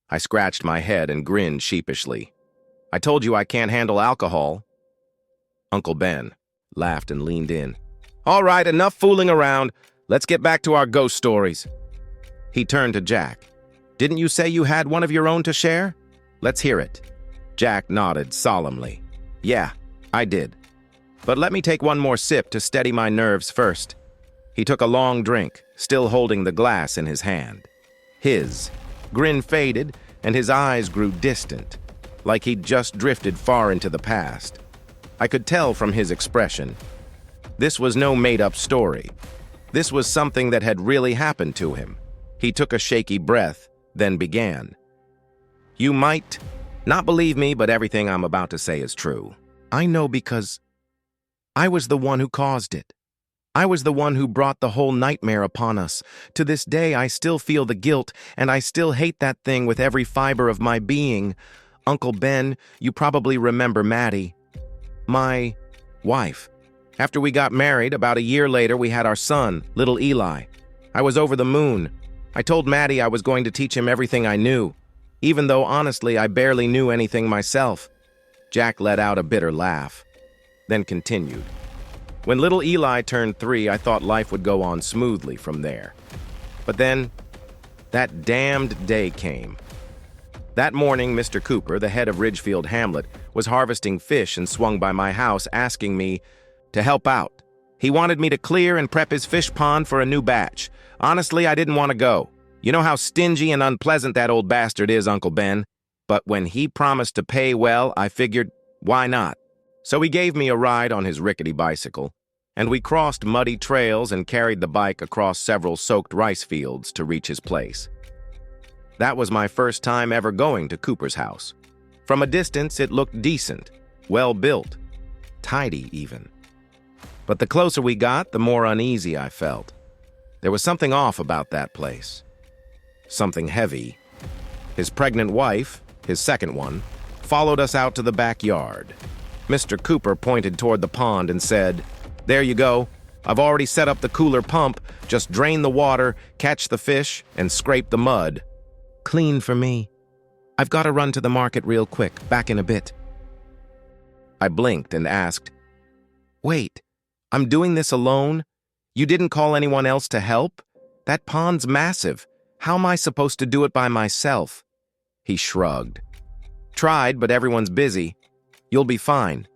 I scratched my head and grinned sheepishly. I told you I can't handle alcohol. Uncle Ben laughed and leaned in. All right, enough fooling around. Let's get back to our ghost stories. He turned to Jack. Didn't you say you had one of your own to share? Let's hear it. Jack nodded solemnly. Yeah, I did. But let me take one more sip to steady my nerves first. He took a long drink, still holding the glass in his hand. His grin faded, and his eyes grew distant, like he'd just drifted far into the past. I could tell from his expression. This was no made-up story. This was something that had really happened to him. He took a shaky breath, then began. You might not believe me, but everything I'm about to say is true. I know because I was the one who caused it. I was the one who brought the whole nightmare upon us. To this day, I still feel the guilt, and I still hate that thing with every fiber of my being. Uncle Ben, you probably remember Maddie, my wife. After we got married, about a year later, we had our son, little Eli. I was over the moon. I told Maddie I was going to teach him everything I knew, even though, honestly, I barely knew anything myself. Jack let out a bitter laugh, then continued. When little Eli turned 3, I thought life would go on smoothly from there. But then, that damned day came. That morning, Mr. Cooper, the head of Ridgefield Hamlet, was harvesting fish and swung by my house asking me to help out. He wanted me to clear and prep his fish pond for a new batch. Honestly, I didn't want to go. You know how stingy and unpleasant that old bastard is, Uncle Ben. But when he promised to pay well, I figured, why not? So he gave me a ride on his rickety bicycle, and we crossed muddy trails and carried the bike across several soaked rice fields to reach his place. That was my first time ever going to Cooper's house. From a distance, it looked decent, well-built, tidy even. But the closer we got, the more uneasy I felt. There was something off about that place. Something heavy. His pregnant wife, his second one, followed us out to the backyard. Mr. Cooper pointed toward the pond and said, There you go. I've already set up the cooler pump. Just drain the water, catch the fish, and scrape the mud. Clean for me. I've got to run to the market real quick. Back in a bit. I blinked and asked, Wait, I'm doing this alone? You didn't call anyone else to help? That pond's massive. How am I supposed to do it by myself? He shrugged. Tried, but everyone's busy. You'll be fine.